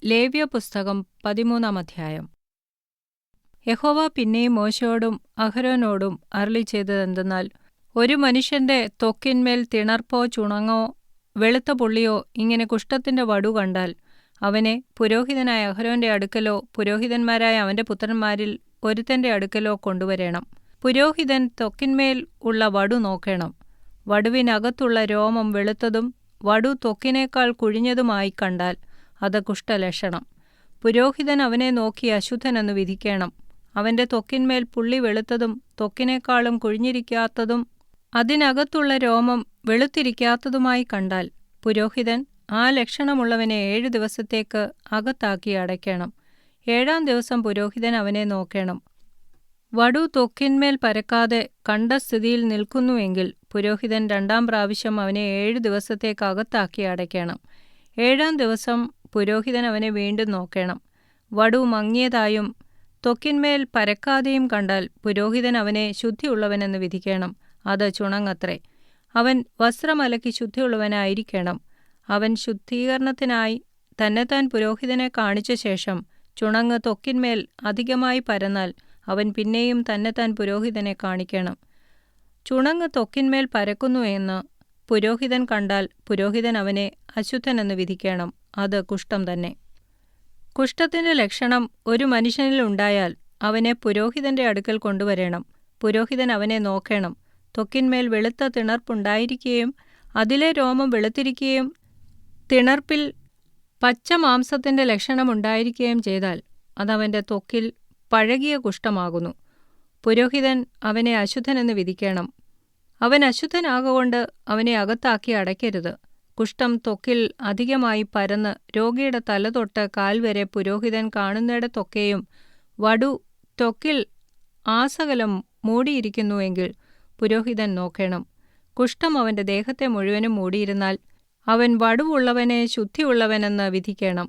ലേവ്യപുസ്തകം 13 അധ്യായം. യഹോവ പിന്നെയും മോശെയോടും അഹരോനോടും അരുളിച്ചെയ്തതെന്തെന്നാൽ, ഒരു മനുഷ്യന്റെ ത്വക്കിന്മേൽ തിണർപ്പോ ചുണങ്ങോ വെളുത്ത പുള്ളിയോ ഇങ്ങനെ കുഷ്ഠത്തിന്റെ വടു കണ്ടാൽ അവനെ പുരോഹിതനായ അഹരോന്റെ അടുക്കലോ പുരോഹിതന്മാരായ അവന്റെ പുത്രന്മാരിൽ ഒരുത്തന്റെ അടുക്കലോ കൊണ്ടുവരേണം. പുരോഹിതൻ ത്വക്കിന്മേൽ ഉള്ള വടു നോക്കേണം. വടുവിനകത്തുള്ള രോമം വെളുത്തതും വടു ത്വക്കിനേക്കാൾ കുഴിഞ്ഞതുമായി കണ്ടാൽ അത് കുഷ്ഠലക്ഷണം. പുരോഹിതൻ അവനെ നോക്കി അശുദ്ധനെന്ന് വിധിക്കേണം. അവന്റെ ത്വക്കിന്മേൽ പുള്ളി വെളുത്തതും ത്വക്കിനേക്കാളും കുഴിഞ്ഞിരിക്കാത്തതും അതിനകത്തുള്ള രോമം വെളുത്തിരിക്കാത്തതുമായി കണ്ടാൽ പുരോഹിതൻ ആ ലക്ഷണമുള്ളവനെ 7 ദിവസത്തേക്ക് അകത്താക്കി അടയ്ക്കണം. 7-ാം ദിവസം പുരോഹിതൻ അവനെ നോക്കേണം. വടു ത്വക്കിന്മേൽ പരക്കാതെ കണ്ട സ്ഥിതിയിൽ നിൽക്കുന്നുവെങ്കിൽ പുരോഹിതൻ 2-ാം പ്രാവശ്യം അവനെ 7 ദിവസത്തേക്ക് അകത്താക്കി അടയ്ക്കണം. 7-ാം ദിവസം പുരോഹിതൻ അവനെ വീണ്ടും നോക്കേണം. വടു മങ്ങിയതായും ത്വക്കിന്മേൽ പരക്കാതെയും കണ്ടാൽ പുരോഹിതൻ അവനെ ശുദ്ധിയുള്ളവനെന്ന് വിധിക്കണം. അത് ചുണങ്ങത്രേ. അവൻ വസ്ത്രമലക്കി ശുദ്ധിയുള്ളവനായിരിക്കണം. അവൻ ശുദ്ധീകരണത്തിനായി തന്നെത്താൻ പുരോഹിതനെ കാണിച്ച ശേഷം ചുണങ്ങ് ത്വക്കിന്മേൽ അധികമായി പരന്നാൽ അവൻ പിന്നെയും തന്നെത്താൻ പുരോഹിതനെ കാണിക്കണം. ചുണങ്ങ് ത്വക്കിന്മേൽ പരക്കുന്നു എന്ന് പുരോഹിതൻ കണ്ടാൽ പുരോഹിതൻ അവനെ അശുദ്ധനെന്ന് വിധിക്കണം. അത് കുഷ്ഠം തന്നെ. കുഷ്ഠത്തിന്റെ ലക്ഷണം ഒരു മനുഷ്യനിൽ ഉണ്ടായാൽ അവനെ പുരോഹിതന്റെ അടുക്കൽ കൊണ്ടുവരേണം. പുരോഹിതൻ അവനെ നോക്കേണം. ത്വക്കിന്മേൽ വെളുത്ത തിണർപ്പുണ്ടായിരിക്കുകയും അതിലെ രോമം വെളുത്തിരിക്കുകയും തിണർപ്പിൽ പച്ച മാംസത്തിന്റെ ലക്ഷണമുണ്ടായിരിക്കുകയും ചെയ്താൽ അതവന്റെ ത്വക്കിൽ പഴകിയ കുഷ്ഠമാകുന്നു. പുരോഹിതൻ അവനെ അശുദ്ധനെന്ന് വിധിക്കണം. അവൻ അശുദ്ധനാകൊണ്ട് അവനെ അകത്താക്കി അടയ്ക്കരുത്. കുഷ്ഠം ത്വക്കിൽ അധികമായി പരന്ന് രോഗിയുടെ തല തൊട്ട് കാൽ വരെ പുരോഹിതൻ കാണുന്നിടത്തൊക്കെയും വടു ത്വക്കിൽ ആസകലം മൂടിയിരിക്കുന്നുവെങ്കിൽ പുരോഹിതൻ നോക്കണം. കുഷ്ഠം അവന്റെ ദേഹത്തെ മുഴുവനും മൂടിയിരുന്നാൽ അവൻ വടുവുള്ളവനെ ശുദ്ധിയുള്ളവനെന്ന് വിധിക്കണം.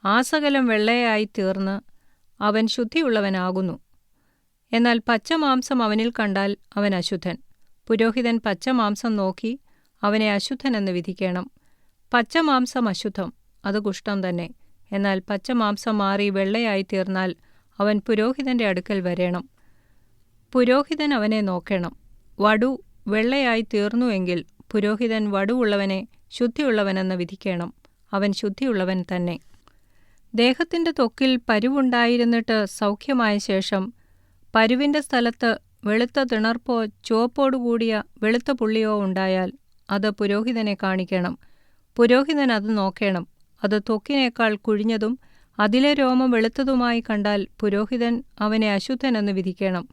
ആസകലം വെള്ളയായി തീർന്ന് അവൻ ശുദ്ധിയുള്ളവനാകുന്നു. എന്നാൽ പച്ചമാംസം അവനിൽ കണ്ടാൽ അവൻ അശുദ്ധൻ. പുരോഹിതൻ പച്ചമാംസം നോക്കി അവനെ അശുദ്ധനെന്ന് വിധിക്കണം. പച്ചമാംസം അശുദ്ധം, അത് കുഷ്ഠം തന്നെ. എന്നാൽ പച്ചമാംസം മാറി വെള്ളയായി തീർന്നാൽ അവൻ പുരോഹിതന്റെ അടുക്കൽ വരേണം. പുരോഹിതൻ അവനെ നോക്കണം. വടു വെള്ളയായി തീർന്നുവെങ്കിൽ പുരോഹിതൻ വടുവുള്ളവനെ ശുദ്ധിയുള്ളവനെന്ന് വിധിക്കണം. അവൻ ശുദ്ധിയുള്ളവൻ തന്നെ. ദേഹത്തിന്റെ ത്വക്കിൽ പരുവുണ്ടായിരുന്നിട്ട് സൗഖ്യമായ ശേഷം പരുവിന്റെ സ്ഥലത്ത് വെളുത്ത തിണർപ്പോ ചുവപ്പോടുകൂടിയ വെളുത്ത പുള്ളിയോ ഉണ്ടായാൽ അത് പുരോഹിതനെ കാണിക്കണം. പുരോഹിതൻ അത് നോക്കണം. അത് ത്വക്കിനേക്കാൾ കുഴിഞ്ഞതും അതിലെ രോമം വെളുത്തതുമായി കണ്ടാൽ പുരോഹിതൻ അവനെ അശുദ്ധനെന്ന് വിധിക്കണം.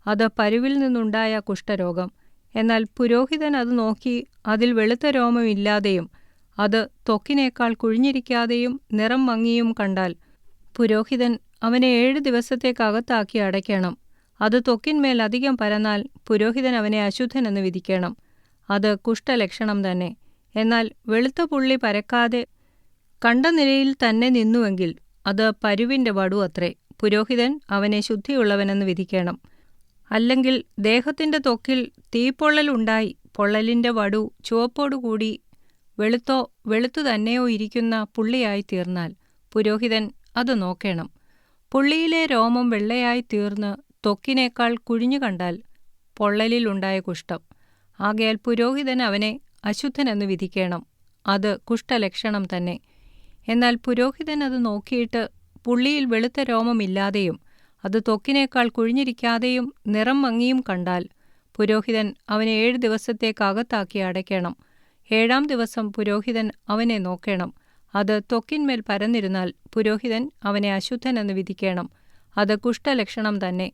അത് പരുവിൽ നിന്നുണ്ടായ കുഷ്ഠരോഗം. എന്നാൽ പുരോഹിതൻ അത് നോക്കി അതിൽ വെളുത്ത രോമം ഇല്ലാതെയും അത് ത്വക്കിനേക്കാൾ കുഴിഞ്ഞിരിക്കാതെയും നിറം മങ്ങിയും കണ്ടാൽ പുരോഹിതൻ അവനെ 7 ദിവസത്തേക്ക് അകത്താക്കി അടയ്ക്കണം. അത് ത്വക്കിന്മേൽ അധികം പരന്നാൽ പുരോഹിതൻ അവനെ അശുദ്ധനെന്ന് വിധിക്കണം. അത് കുഷ്ഠലക്ഷണം തന്നെ. എന്നാൽ വെളുത്ത പുള്ളി പരക്കാതെ കണ്ട നിലയിൽ തന്നെ നിന്നുവെങ്കിൽ അത് പരുവിന്റെ വടു അത്രേ. പുരോഹിതൻ അവനെ ശുദ്ധിയുള്ളവനെന്ന് വിധിക്കണം. അല്ലെങ്കിൽ ദേഹത്തിന്റെ ത്വക്കിൽ തീപ്പൊള്ളലുണ്ടായി പൊള്ളലിന്റെ വടു ചുവപ്പോടുകൂടി വെളുത്തോ വെളുത്തു തന്നെയോ ഇരിക്കുന്ന പുള്ളിയായി തീർന്നാൽ പുരോഹിതൻ അത് നോക്കണം. പുള്ളിയിലെ രോമം വെള്ളയായി തീർന്ന് ത്വക്കിനേക്കാൾ കുഴിഞ്ഞു കണ്ടാൽ പൊള്ളലിലുണ്ടായ കുഷ്ഠം. ആകയാൽ പുരോഹിതൻ അവനെ അശുദ്ധനെന്ന് വിധിക്കണം. അത് കുഷ്ഠലക്ഷണം തന്നെ. എന്നാൽ പുരോഹിതൻ അത് നോക്കിയിട്ട് പുള്ളിയിൽ വെളുത്ത രോമമില്ലാതെയും അത് ത്വക്കിനേക്കാൾ കുഴിഞ്ഞിരിക്കാതെയും നിറം മങ്ങിയും കണ്ടാൽ പുരോഹിതൻ അവനെ 7 ദിവസത്തേക്ക് അകത്താക്കി അടയ്ക്കണം. 7-ാം ദിവസം പുരോഹിതൻ അവനെ നോക്കണം. അത് ത്വക്കിന്മേൽ പരന്നിരുന്നാൽ പുരോഹിതൻ അവനെ അശുദ്ധനെന്ന് വിധിക്കണം. അത് കുഷ്ഠലക്ഷണം തന്നെ.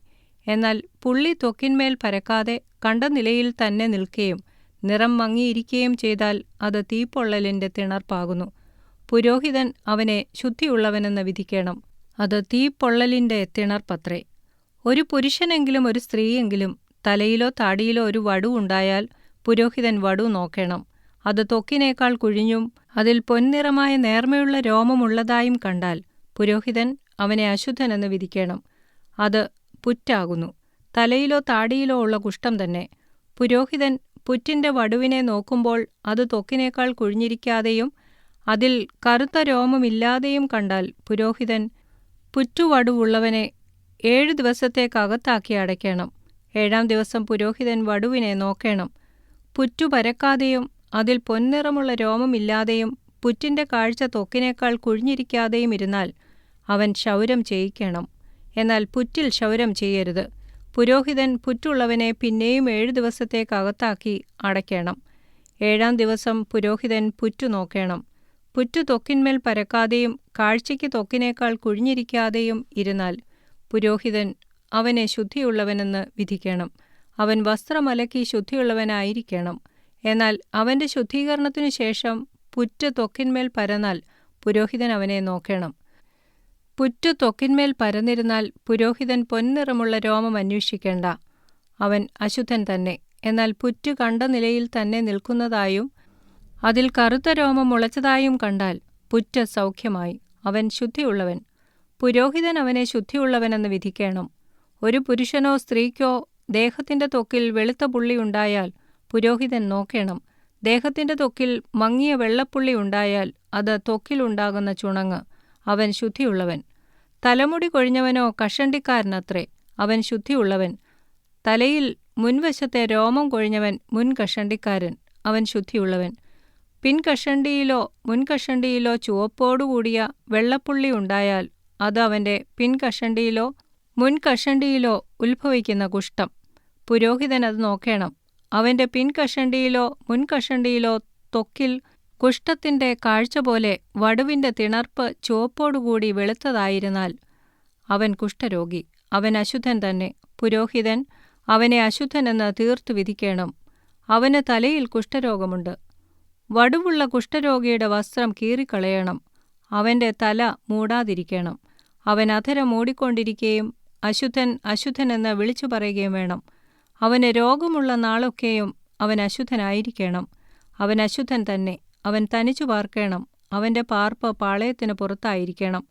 എന്നാൽ പുള്ളി ത്വക്കിന്മേൽ പരക്കാതെ കണ്ട നിലയിൽ തന്നെ നിൽക്കുകയും നിറം മങ്ങിയിരിക്കുകയും ചെയ്താൽ അത് തീപ്പൊള്ളലിന്റെ തിണർപ്പാകുന്നു. പുരോഹിതൻ അവനെ ശുദ്ധിയുള്ളവനെന്ന് വിധിക്കണം. അത് തീപ്പൊള്ളലിന്റെ തിണർപ്പത്രേ. ഒരു പുരുഷനെങ്കിലും ഒരു സ്ത്രീയെങ്കിലും തലയിലോ താടിയിലോ ഒരു വടു ഉണ്ടായാൽ പുരോഹിതൻ വടു നോക്കണം. അത് ത്വക്കിനേക്കാൾ കുഴിഞ്ഞും അതിൽ പൊൻനിറമായ നേർമയുള്ള രോമമുള്ളതായും കണ്ടാൽ പുരോഹിതൻ അവനെ അശുദ്ധനെന്ന് വിധിക്കണം. അത് പുറ്റാകുന്നു. തലയിലോ താടിയിലോ ഉള്ള കുഷ്ഠം തന്നെ. പുരോഹിതൻ പുറ്റിന്റെ വടുവിനെ നോക്കുമ്പോൾ അത് ത്വക്കിനേക്കാൾ കുഴിഞ്ഞിരിക്കാതെയും അതിൽ കറുത്ത രോമമില്ലാതെയും കണ്ടാൽ പുരോഹിതൻ പുറ്റുവടുവുള്ളവനെ 7 ദിവസത്തേക്കകത്താക്കി അടയ്ക്കണം. 7-ാം ദിവസം പുരോഹിതൻ വടുവിനെ നോക്കേണം. പുറ്റു പരക്കാതെയും അതിൽ പൊൻനിറമുള്ള രോമമില്ലാതെയും പുറ്റിന്റെ കാഴ്ച ത്വക്കിനേക്കാൾ കുഴിഞ്ഞിരിക്കാതെയും ഇരുന്നാൽ അവൻ ക്ഷൗരം ചെയ്യിക്കണം. എന്നാൽ പുറ്റിൽ ക്ഷൗരം ചെയ്യരുത്. പുരോഹിതൻ പുറ്റുള്ളവനെ പിന്നെയും 7 ദിവസത്തേക്കകത്താക്കി അടയ്ക്കണം. 7-ാം ദിവസം പുരോഹിതൻ പുറ്റു നോക്കേണം. പുറ്റു ത്വക്കിന്മേൽ പരക്കാതെയും കാഴ്ചയ്ക്ക് ത്വക്കിനേക്കാൾ കുഴിഞ്ഞിരിക്കാതെയും ഇരുന്നാൽ പുരോഹിതൻ അവനെ ശുദ്ധിയുള്ളവനെന്ന് വിധിക്കണം. അവൻ വസ്ത്രമലക്കി ശുദ്ധിയുള്ളവനായിരിക്കണം. എന്നാൽ അവന്റെ ശുദ്ധീകരണത്തിനു ശേഷം പുറ്റ് ത്വക്കിന്മേൽ പരന്നാൽ പുരോഹിതൻ അവനെ നോക്കണം. പുറ്റു ത്വക്കിന്മേൽ പരന്നിരുന്നാൽ പുരോഹിതൻ പൊൻനിറമുള്ള രോമം അന്വേഷിക്കേണ്ട, അവൻ അശുദ്ധൻ തന്നെ. എന്നാൽ പുറ്റു കണ്ട നിലയിൽ തന്നെ നിൽക്കുന്നതായും അതിൽ കറുത്ത രോമം മുളച്ചതായും കണ്ടാൽ പുറ്റ് സൗഖ്യമായി, അവൻ ശുദ്ധിയുള്ളവൻ. പുരോഹിതൻ അവനെ ശുദ്ധിയുള്ളവനെന്ന് വിധിക്കണം. ഒരു പുരുഷനോ സ്ത്രീക്കോ ദേഹത്തിന്റെ ത്വക്കിൽ വെളുത്ത പുള്ളി ഉണ്ടായാൽ പുരോഹിതൻ നോക്കേണം. ദേഹത്തിന്റെ ത്വക്കിൽ മങ്ങിയ വെള്ളപ്പുള്ളി ഉണ്ടായാൽ അത് ത്വക്കിലുണ്ടാകുന്ന ചുണങ്ങ്, അവൻ ശുദ്ധിയുള്ളവൻ. തലമുടി കൊഴിഞ്ഞവനോ കഷണ്ടിക്കാരനത്രേ, അവൻ ശുദ്ധിയുള്ളവൻ. തലയിൽ മുൻവശത്തെ രോമം കൊഴിഞ്ഞവൻ മുൻകഷണ്ടിക്കാരൻ, അവൻ ശുദ്ധിയുള്ളവൻ. പിൻകഷണ്ടിയിലോ മുൻകഷണ്ടിയിലോ ചുവപ്പോടുകൂടിയ വെള്ളപ്പുള്ളി ഉണ്ടായാൽ അത് അവന്റെ പിൻകഷണ്ടിയിലോ മുൻകഷണ്ടിയിലോ ഉത്ഭവിക്കുന്ന കുഷ്ഠം. പുരോഹിതൻ അത് നോക്കേണം. അവന്റെ പിൻകഷണ്ടിയിലോ മുൻകഷണ്ടിയിലോ ത്വക്കിൽ കുഷ്ഠത്തിന്റെ കാഴ്ച പോലെ വടുവിന്റെ തിണർപ്പ് ചുവപ്പോടുകൂടി വെളുത്തതായിരുന്നാൽ അവൻ കുഷ്ഠരോഗി, അവൻ അശുദ്ധൻ തന്നെ. പുരോഹിതൻ അവനെ അശുദ്ധനെന്ന് തീർത്തു വിധിക്കണം. അവന് തലയിൽ കുഷ്ഠരോഗമുണ്ട്. വടുവുള്ള കുഷ്ഠരോഗിയുടെ വസ്ത്രം കീറിക്കളയണം. അവന്റെ തല മൂടാതിരിക്കണം. അവൻ അധരം മൂടിക്കൊണ്ടിരിക്കുകയും അശുദ്ധൻ അശുദ്ധനെന്ന് വിളിച്ചു പറയുകയും വേണം. അവന് രോഗമുള്ള നാളൊക്കെയും അവൻ അശുദ്ധനായിരിക്കണം. അവൻ അശുദ്ധൻ തന്നെ. അവൻ തനിച്ചു പാർക്കണം. അവന്റെ പാർപ്പ് പാളയത്തിന് പുറത്തായിരിക്കണം.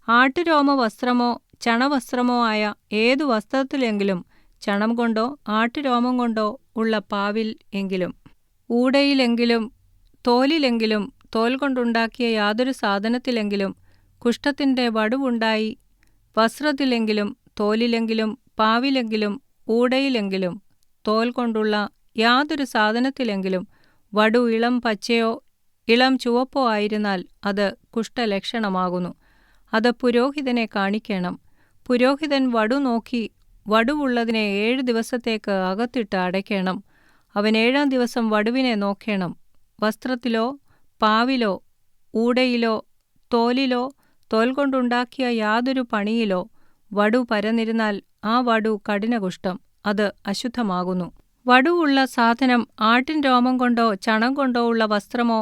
ആട്ടുരോമ വസ്ത്രമോ ചണവസ്ത്രമോ ആയ ഏതു വസ്ത്രത്തിലെങ്കിലും ചണം കൊണ്ടോ ആട്ടുരോമം കൊണ്ടോ ഉള്ള പാവിൽ എങ്കിലും ഊടയിലെങ്കിലും തോലിലെങ്കിലും തോൽ കൊണ്ടുണ്ടാക്കിയ യാതൊരു സാധനത്തിലെങ്കിലും കുഷ്ഠത്തിന്റെ വടുവുണ്ടായി വസ്ത്രത്തിലെങ്കിലും തോലിലെങ്കിലും പാവിലെങ്കിലും ഊടയിലെങ്കിലും തോൽ കൊണ്ടുള്ള യാതൊരു സാധനത്തിലെങ്കിലും വടു ഇളം പച്ചയോ ഇളം ചുവപ്പോ ആയിരുന്നാൽ അത് കുഷ്ഠലക്ഷണമാകുന്നു. അത് പുരോഹിതനെ കാണിക്കണം. പുരോഹിതൻ വടു നോക്കി വടുവുള്ളതിനെ 7 ദിവസത്തേക്ക് അകത്തിട്ട് അടയ്ക്കണം. അവൻ 7-ാം ദിവസം വടുവിനെ നോക്കേണം. വസ്ത്രത്തിലോ പാവിലോ ഊടയിലോ തോലിലോ തോൽ കൊണ്ടുണ്ടാക്കിയ യാതൊരു പണിയിലോ വടു പരന്നിരുന്നാൽ ആ വടു കഠിനകുഷ്ഠം, അത് അശുദ്ധമാകുന്നു. വടുവുള്ള സാധനം ആട്ടിൻ രോമം കൊണ്ടോ ചണം കൊണ്ടോ ഉള്ള വസ്ത്രമോ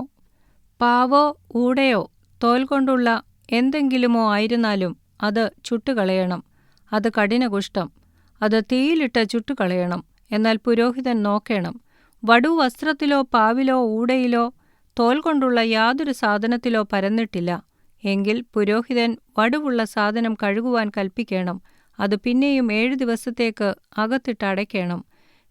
പാവോ ഊടയോ തോൽ കൊണ്ടുള്ള എന്തെങ്കിലുമോ ആയിരുന്നാലും അത് ചുട്ടുകളയണം. അത് കഠിനകുഷ്ഠം, അത് തീയിലിട്ട് ചുട്ടുകളയണം. എന്നാൽ പുരോഹിതൻ നോക്കേണം. വടു വസ്ത്രത്തിലോ പാവിലോ ഊടയിലോ തോൽ കൊണ്ടുള്ള യാതൊരു സാധനത്തിലോ പരന്നിട്ടില്ല എങ്കിൽ പുരോഹിതൻ വടുവുള്ള സാധനം കഴുകുവാൻ കൽപ്പിക്കണം. അത് പിന്നെയും 7 ദിവസത്തേക്ക് അകത്തിട്ട് അടയ്ക്കണം.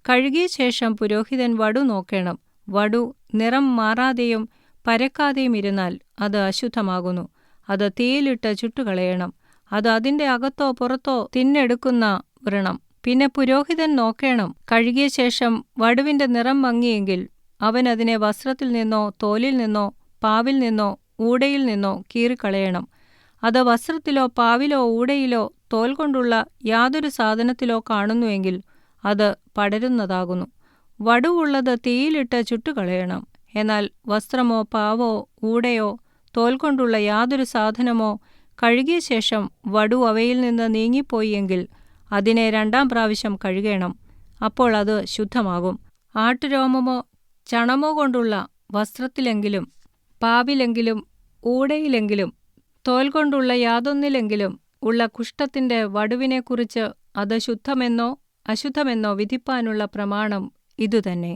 കഴുകിയ ശേഷം പുരോഹിതൻ വടു നോക്കണം. വടു നിറം മാറാതെയും പരക്കാതെയും ഇരുന്നാൽ അത് അശുദ്ധമാകുന്നു. അത് തീയിലിട്ട് ചുട്ടുകളയണം. അത് അതിന്റെ അകത്തോ പുറത്തോ തിന്നെടുക്കുന്ന വ്രണം. പിന്നെ പുരോഹിതൻ നോക്കേണം. കഴുകിയ ശേഷം വടുവിന്റെ നിറം മങ്ങിയെങ്കിൽ അവൻ അതിനെ വസ്ത്രത്തിൽ നിന്നോ തോലിൽ നിന്നോ പാവിൽ നിന്നോ ഊടയിൽ നിന്നോ കീറിക്കളയണം. അത് വസ്ത്രത്തിലോ പാവിലോ ഊടയിലോ തോൽ കൊണ്ടുള്ള യാതൊരു സാധനത്തിലോ കാണുന്നുവെങ്കിൽ അത് പടരുന്നതാകുന്നു. വടുവുള്ളത് തീയിലിട്ട് ചുട്ടുകളയണം. എന്നാൽ വസ്ത്രമോ പാവോ ഊടയോ തോൽ കൊണ്ടുള്ള യാതൊരു സാധനമോ കഴുകിയ ശേഷം വടു അവയിൽ നിന്ന് നീങ്ങിപ്പോയി എങ്കിൽ അതിനെ 2-ാം പ്രാവശ്യം കഴുകണം. അപ്പോൾ അത് ശുദ്ധമാകും. ആട്ടുരോമമോ ചണമോ കൊണ്ടുള്ള വസ്ത്രത്തിലെങ്കിലും പാവിലെങ്കിലും ഊടയിലെങ്കിലും തോൽ കൊണ്ടുള്ള യാതൊന്നിലെങ്കിലും ഉള്ള കുഷ്ഠത്തിന്റെ വടുവിനെക്കുറിച്ച് അത് ശുദ്ധമെന്നോ അശുദ്ധമെന്നോ വിധിപ്പാനുള്ള പ്രമാണം ഇതുതന്നെ.